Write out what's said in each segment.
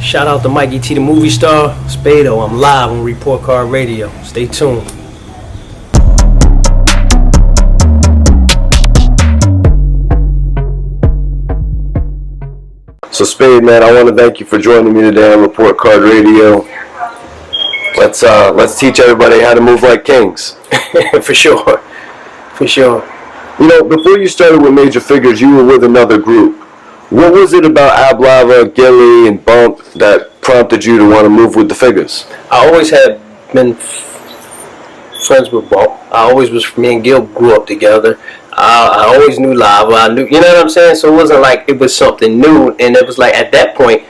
Shout out to Mikey T, the movie star. Spade, I'm live on Report Card Radio. Stay tuned. So Spade, man, I want to thank you for joining me today on Report Card Radio. Let's teach everybody how to move like kings. For sure. You know, before you started with Major Figgas, you were with another group. What was it about Ab Lava, Gilly, and Bump that prompted you to want to move with the Figgas? I always had been friends with Bump. Me and Gil grew up together. I always knew Lava. I knew, you know what I'm saying? So it wasn't like it was something new. And it was like at that point,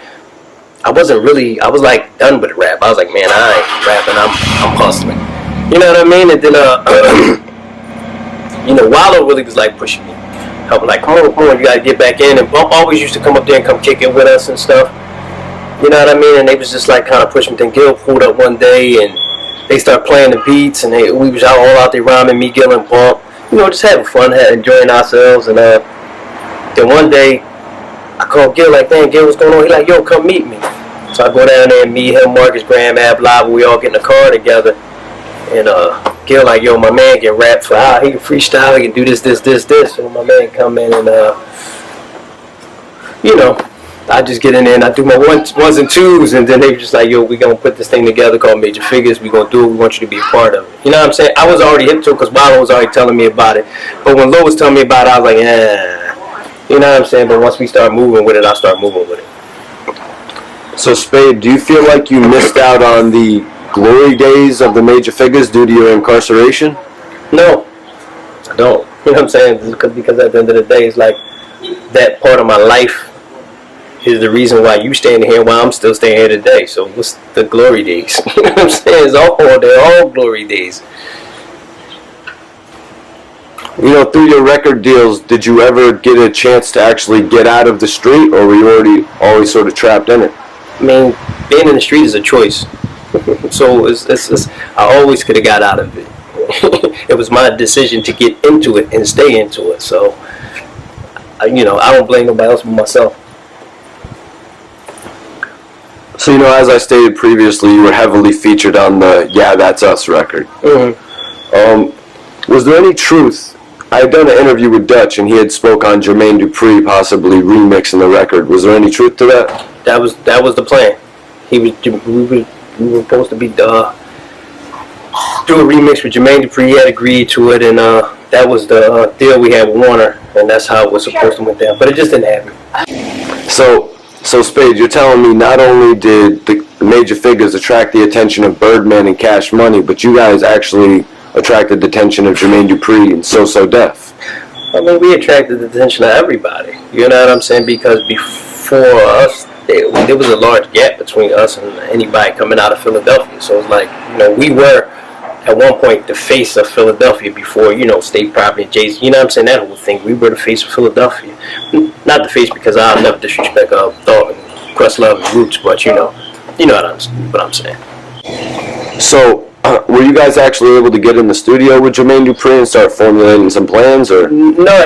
I was like done with rap. I was like, man, I ain't rapping. I'm hustling. You know what I mean? And then, Wallow really was like pushing me. Helping, like, come on, you gotta get back in. And Bump always used to come up there and come kick it with us and stuff. You know what I mean? And they was just like kind of pushing me. Then Gil pulled up one day and they started playing the beats and we was all out there rhyming, me, Gil, and Bump. You know, just having fun, enjoying ourselves. And then one day, I called Gil, like, man, Gil, what's going on? He like, yo, come meet me. So I go down there and meet him, Marcus Graham, Ab Lava. We all get in the car together. And Gil like, yo, my man can rap for he can freestyle, he can do this. So my man come in and, I just get in there and I do my ones and twos. And then they were just like, yo, we going to put this thing together called Major Figgas. We going to do it. We want you to be a part of it. You know what I'm saying? I was already hip to it because Wallow was already telling me about it. But when Lo was telling me about it, I was like, You know what I'm saying? But once we start moving with it, I start moving with it. So Spade, do you feel like you missed out on the glory days of the Major Figgas due to your incarceration? No, I don't. You know what I'm saying? Because at the end of the day, it's like that part of my life is the reason why you standing here, why I'm still staying here today. So what's the glory days? You know what I'm saying? They're all glory days. You know, through your record deals, did you ever get a chance to actually get out of the street, or were you always sort of trapped in it? I mean, being in the street is a choice. So I always could have got out of it. It was my decision to get into it and stay into it. So, I don't blame nobody else but myself. So, as I stated previously, you were heavily featured on the Yeah, That's Us record. Mm-hmm. Was there any truth? I had done an interview with Dutch, and he had spoke on Jermaine Dupri possibly remixing the record. Was there any truth to that? That was the plan. We were supposed to be do a remix with Jermaine Dupri. He had agreed to it, and that was the deal we had with Warner, and that's how it was supposed to went down. But it just didn't happen. So Spade, you're telling me not only did the Major Figgas attract the attention of Birdman and Cash Money, but you guys actually attracted the attention of Jermaine Dupri and So Def. I mean, we attracted the attention of everybody. You know what I'm saying? Because before us, there was a large gap between us and anybody coming out of Philadelphia. So it's like, we were at one point the face of Philadelphia before, State Property and Jay-Z. You know what I'm saying? That whole thing. We were the face of Philadelphia. Not the face because I'll never disrespect Thought and Questlove and Roots, but what I'm saying. So, were you guys actually able to get in the studio with Jermaine Dupri and start formulating some plans, or? No,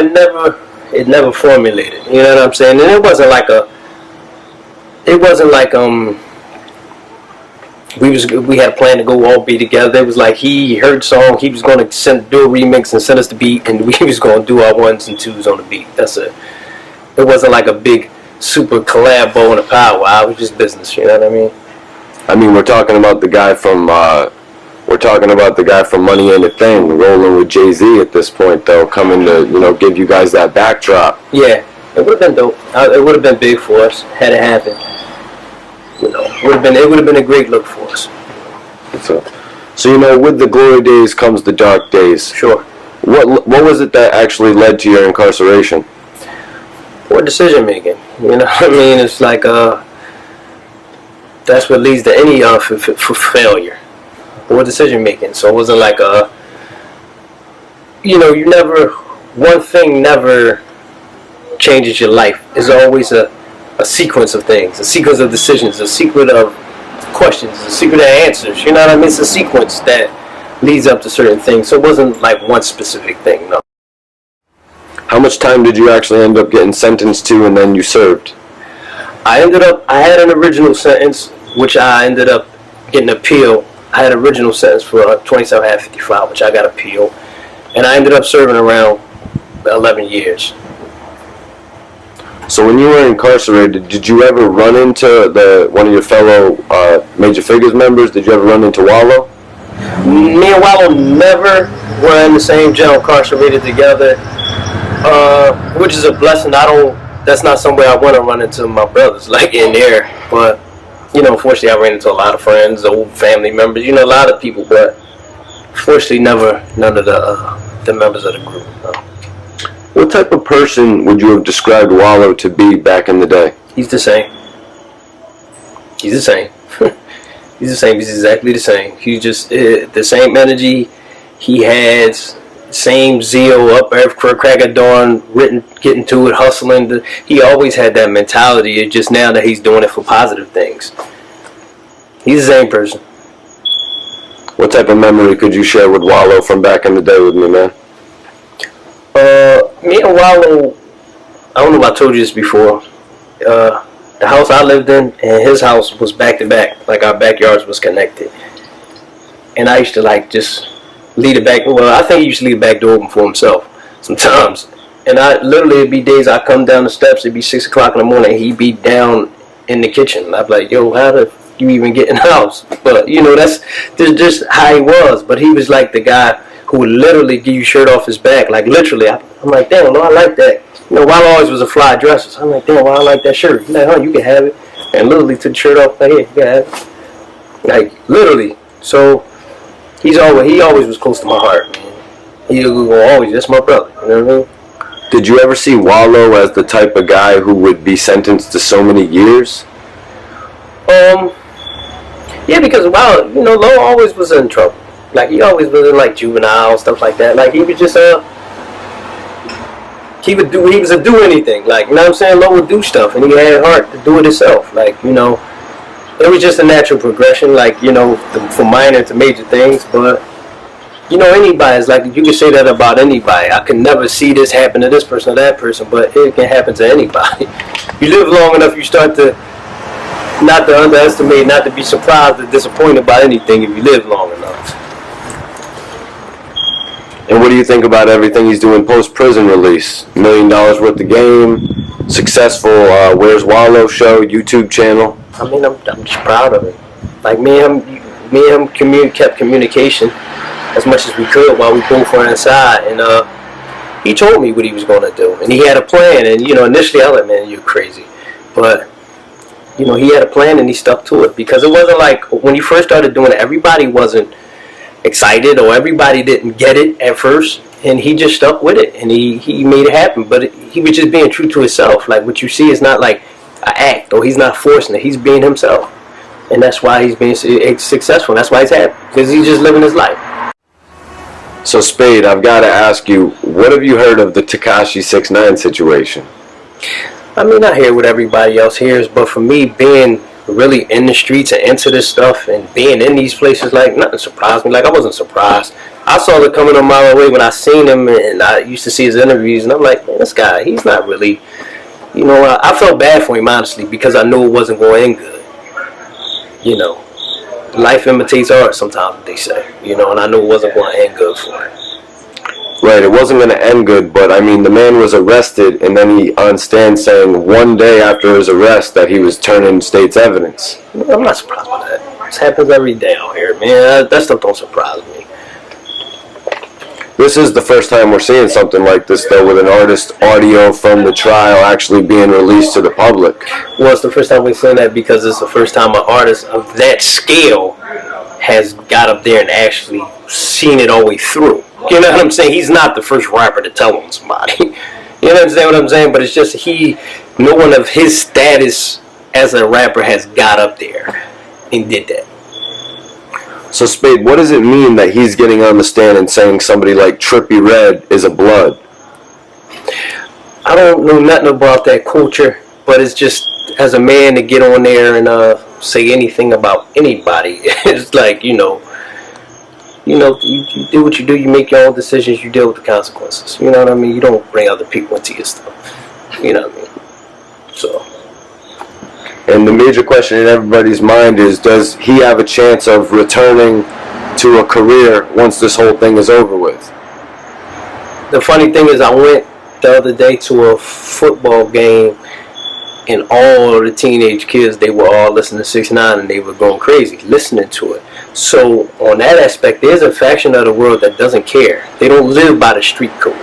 it never formulated. You know what I'm saying? And it wasn't like we had a plan to go all be together. It was like he heard the song, he was going to do a remix and send us the beat, and we was going to do our ones and twos on the beat. That's it. It wasn't like a big super collabo in a power. It was just business. You know what I mean? I mean, we're talking about the guy from Money Ain't a Thing, rolling with Jay-Z at this point, though, coming to give you guys that backdrop. Yeah, it would have been dope. It would have been big for us had it happened. It would have been a great look for us. So with the glory days comes the dark days. Sure. What was it that actually led to your incarceration? Poor decision making. You know what I mean? It's like that's what leads to any for failure. Poor decision making. So it wasn't like one thing never changes your life. It's always a sequence of things, a sequence of decisions, a sequence of questions, a sequence of answers. You know what I mean? It's a sequence that leads up to certain things. So it wasn't like one specific thing, no. How much time did you actually end up getting sentenced to and then you served? I had an original sentence, which I ended up getting appealed. I had an original sentence for 27.555, which I got appealed. And I ended up serving around 11 years. So when you were incarcerated, did you ever run into one of your fellow Major Figgas members? Did you ever run into Wallow? Me and Wallow never were in the same jail incarcerated together, which is a blessing. That's not somewhere I want to run into my brothers, like in there. But, unfortunately I ran into a lot of friends, old family members, a lot of people, but fortunately none of the members of the group. No. What type of person would you have described Wallow to be back in the day? He's the same. He's the same. He's the same. He's exactly the same. He's just the same energy he has, same zeal, up every crack of dawn, getting to it, hustling. He always had that mentality. It's just now that he's doing it for positive things. He's the same person. What type of memory could you share with Wallow from back in the day with me, man? Me and Wallow, I don't know if I told you this before. The house I lived in and his house was back to back, like our backyards was connected. And I used to just leave the back. Well, I think he used to leave the back door open for himself sometimes. And it'd be days I come down the steps. It'd be 6 o'clock in the morning. And he'd be down in the kitchen. I'd be like, "Yo, how did you even get in the house?" But that's just how he was. But he was like the guy who would literally give you shirt off his back, like literally. I'm like, "Damn, no, I like that." Wallow always was a fly dresser. So I'm like, "Damn, well, I like that shirt." He's like, "Oh, you can have it." And literally took the shirt off. Like, "Here, you can have it." Like literally. So he always was close to my heart, man. He will always. That's my brother. You know what I mean? Did you ever see Wallow as the type of guy who would be sentenced to so many years? Yeah, because Low always was in trouble. Like he always was in juvenile stuff like that. Like he was just he was a do anything. Like, what I'm saying? Low would do stuff and he had heart to do it himself. Like, it was just a natural progression, from minor to major things. But anybody is you can say that about anybody. I can never see this happen to this person or that person, but it can happen to anybody. You live long enough, you start to not to underestimate, not to be surprised or disappointed by anything if you live long enough. And what do you think about everything he's doing post-prison release? $1 million worth of game, successful Where's Wallow show, YouTube channel. I mean, I'm just proud of it. Like me and him kept communication as much as we could while we both were inside, and he told me what he was going to do, and he had a plan. And initially I was like, "Man, you're crazy," but he had a plan and he stuck to it, because it wasn't like when he first started doing it, everybody wasn't excited or everybody didn't get it at first, and he just stuck with it and he made it happen. But he was just being true to himself. Like what you see is not like an act, or he's not forcing it. He's being himself, and that's why he's being successful. That's why he's happy, because he's just living his life. So Spade, I've got to ask you, what have you heard of the Tekashi 6ix9ine situation? I mean, I hear what everybody else hears, but for me, being really in the streets and into this stuff and being in these places, nothing surprised me. I wasn't surprised. I saw it coming a mile away when I seen him, and I used to see his interviews, and I'm like, "Man, this guy, he's not really," I felt bad for him, honestly, because I knew it wasn't going to end good. Life imitates art sometimes, they say, and I knew it wasn't going to end good for him. Right, it wasn't going to end good, but I mean, the man was arrested, and then he on stand saying one day after his arrest that he was turning state's evidence. I'm not surprised by that. This happens every day out here, man. That stuff don't surprise me. This is the first time we're seeing something like this, though, with an artist audio from the trial actually being released to the public. Well, it's the first time we've seen that because it's the first time an artist of that scale has got up there and actually seen it all the way through. You know what I'm saying? He's not the first rapper to tell on somebody. You understand what I'm saying? But it's just no one of his status as a rapper has got up there and did that. So Spade, what does it mean that he's getting on the stand and saying somebody like Trippie Redd is a blood? I don't know nothing about that culture, but it's just, as a man, to get on there and say anything about anybody, it's like, you do what you do, you make your own decisions, you deal with the consequences. You know what I mean? You don't bring other people into your stuff. You know what I mean? So. And the major question in everybody's mind is, does he have a chance of returning to a career once this whole thing is over with? The funny thing is, I went the other day to a football game, and all the teenage kids, they were all listening to 6ix9ine, and they were going crazy listening to it. So on that aspect, there's a faction of the world that doesn't care. They don't live by the street code.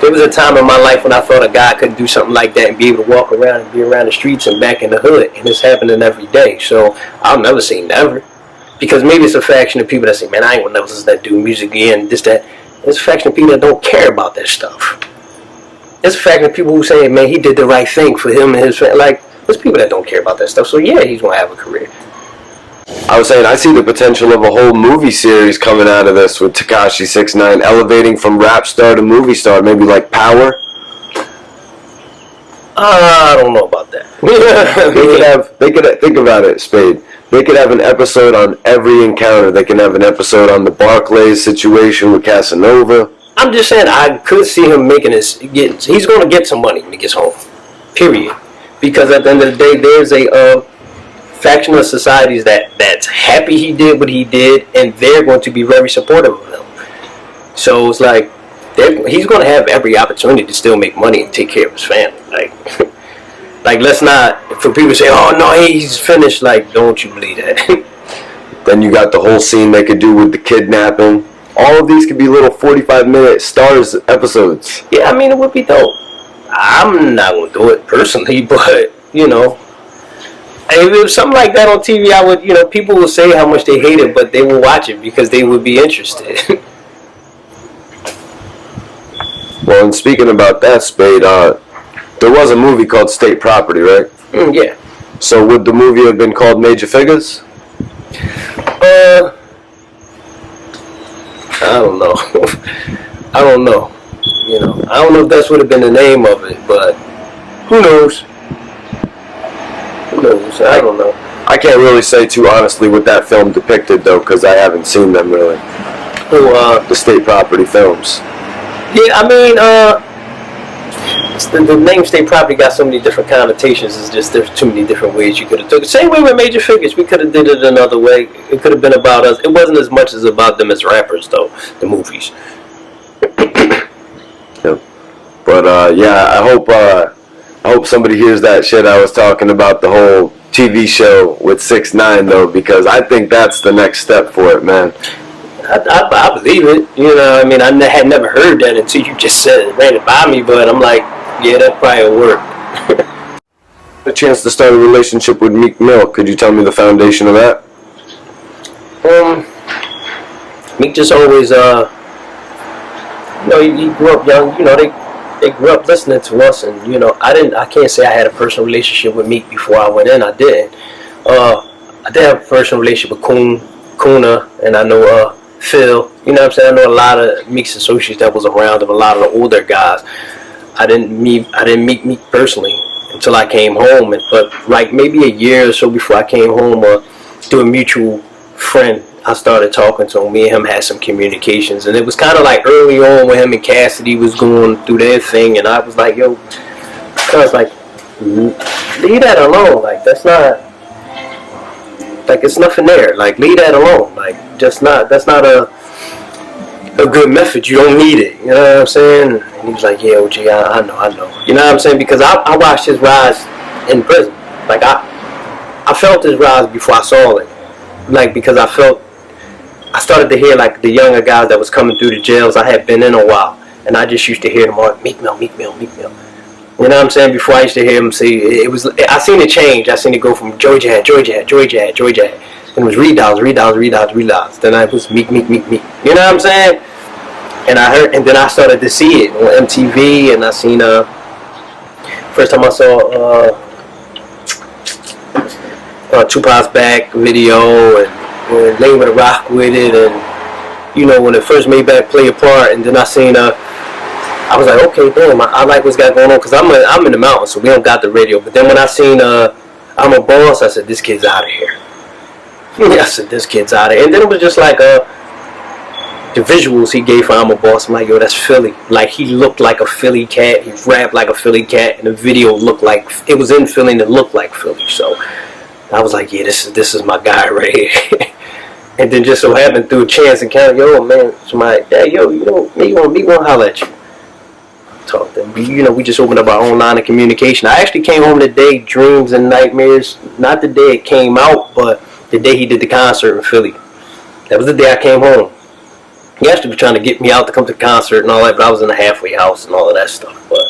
There was a time in my life when I thought a guy could do something like that and be able to walk around and be around the streets and back in the hood, and it's happening every day. So I'll never say never, because maybe it's a faction of people that say, man, I ain't gonna never listen to that dude music again, this, that. There's a faction of people that don't care about that stuff. There's a faction of people who say, man, he did the right thing for him and his family. Like, there's people that don't care about that stuff. So yeah, he's gonna have a career. I was saying, I see the potential of a whole movie series coming out of this with Tekashi 6ix9ine elevating from rap star to movie star, maybe like Power. I don't know about that. They could think about it, Spade. They could have an episode on every encounter. They can have an episode on the Barclays situation with Casanova. I'm just saying, I could see him making he's going to get some money when he gets home. Period. Because at the end of the day, there's a faction of societies that's happy he did what he did, and they're going to be very supportive of him. So it's like, he's going to have every opportunity to still make money and take care of his family. Like let's not, for people to say, oh no, he's finished, like, don't you believe that. Then you got the whole scene they could do with the kidnapping. All of these could be little 45-minute Stars episodes. Yeah, I mean, it would be dope. I'm not going to do it personally, but, you know, if it was something like that on TV, I would, people will say how much they hate it, but they will watch it because they would be interested. Well, and speaking about that, Spade, there was a movie called State Property, right? Yeah. So would the movie have been called Major Figgas? I don't know. I don't know. I don't know if that's would have been the name of it, but who knows? Who knows? I don't know. I can't really say too honestly what that film depicted, though, because I haven't seen them really. The State Property films. Yeah, I mean, the name State Property got so many different connotations. It's just there's too many different ways you could have took it. Same way with Major Figgas. We could have did it another way. It could have been about us. It wasn't as much as about them as rappers, though, the movies. Yep. But, yeah, I hope somebody hears that shit I was talking about, the whole TV show with 6ix9ine, though, because I think that's the next step for it, man. I believe it. I mean, I had never heard that until you just said it, ran it by me, but I'm like, yeah, that probably will work. A chance to start a relationship with Meek Mill. Could you tell me the foundation of that? Meek just always, he grew up young. They grew up listening to us, and I can't say I had a personal relationship with Meek before I went in. I didn't. I did have a personal relationship with Kuna, and I know Phil. You know what I'm saying? I know a lot of Meek's associates that was around him, a lot of the older guys. I didn't meet Meek personally until I came home, but like maybe a year or so before I came home, through a mutual friend, I started talking to him. Me and him had some communications, and it was kind of like early on when him and Cassidy was going through their thing, and I was like, I was like, leave that alone. Like, that's not, like, it's nothing there. Like, leave that alone. Like, that's not a good method. You don't need it. You know what I'm saying? And he was like, yeah, OG, I know. You know what I'm saying? Because I watched his rise in prison. Like, I felt his rise before I saw it. Like, because I started to hear, like, the younger guys that was coming through the jails. I had been in a while, and I just used to hear them all, Meek Mill. You know what I'm saying? Before I used to hear him say, I seen it change. I seen it go from Georgia Hat. Then it was Redogs. Then I was Meek. You know what I'm saying? And then I started to see it on MTV, and I seen, first time I saw, Tupac's Back video, and Lay with a Rock with it, and when it first made Back play a part, and then I seen I was like, okay, damn, I like what's got going on, because I'm in the mountains, so we don't got the radio. But then when I seen I'm a Boss, I said, this kid's out of here. I said, this kid's out of here. And then it was just like the visuals he gave for I'm a Boss, I'm like, yo, that's Philly. Like, he looked like a Philly cat. He rapped like a Philly cat, and the video looked like it was in Philly and it looked like Philly. So I was like, yeah, this is my guy right here. And then just so happened through a chance encounter, yo, man, somebody, yeah, yo, you know, me want to holler at you. Talk to him. You know, we just opened up our own line of communication. I actually came home today, dreams and nightmares. Not the day it came out, but the day he did the concert in Philly. That was the day I came home. He actually was trying to get me out to come to the concert and all that, but I was in the halfway house and all of that stuff. But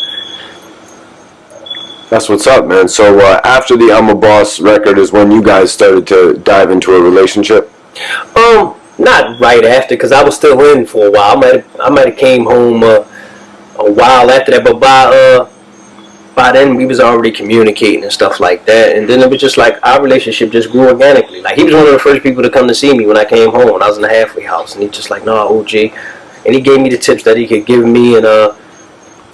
That's what's up, man. So after the I'm a Boss record is when you guys started to dive into a relationship? Not right after, because I was still in for a while. I might have came home a while after that, but by then we was already communicating and stuff like that. And then it was just like our relationship just grew organically. Like, he was one of the first people to come to see me when I came home when I was in the halfway house, and he just like, no, OG, and he gave me the tips that he could give me, and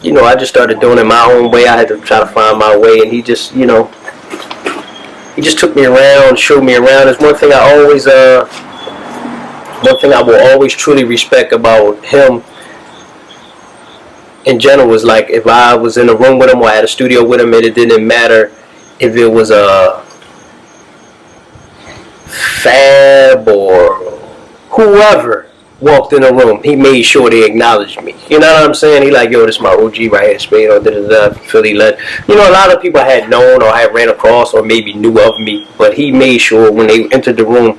you know, I just started doing it my own way. I had to try to find my way, and he just, you know, he just took me around, showed me around. There's one thing I will always truly respect about him in general was, like, if I was in a room with him or I had a studio with him, and it didn't matter if it was a Fab or whoever walked in the room, he made sure they acknowledged me. You know what I'm saying? He like, yo, this is my OG right here, Spade, or Philly led. You know, a lot of people I had known or I had ran across or maybe knew of me, but he made sure when they entered the room,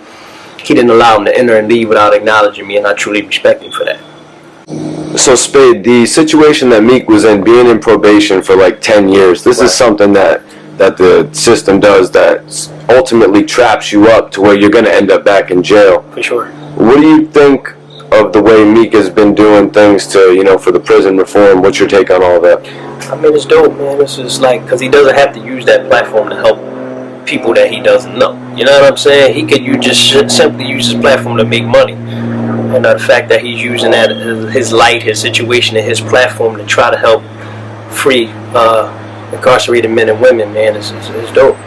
he didn't allow them to enter and leave without acknowledging me, and I truly respect him for that. So, Spade, the situation that Meek was in, being in probation for like 10 years, this is something that the system does that ultimately traps you up to where you're going to end up back in jail. For sure. What do you think of the way Meek has been doing things to, you know, for the prison reform? What's your take on all that? I mean, it's dope, man. It's just like, because he doesn't have to use that platform to help people that he doesn't know. You know what I'm saying? He could just simply use his platform to make money. And the fact that he's using that, his light, his situation, and his platform to try to help free incarcerated men and women, man, it's dope.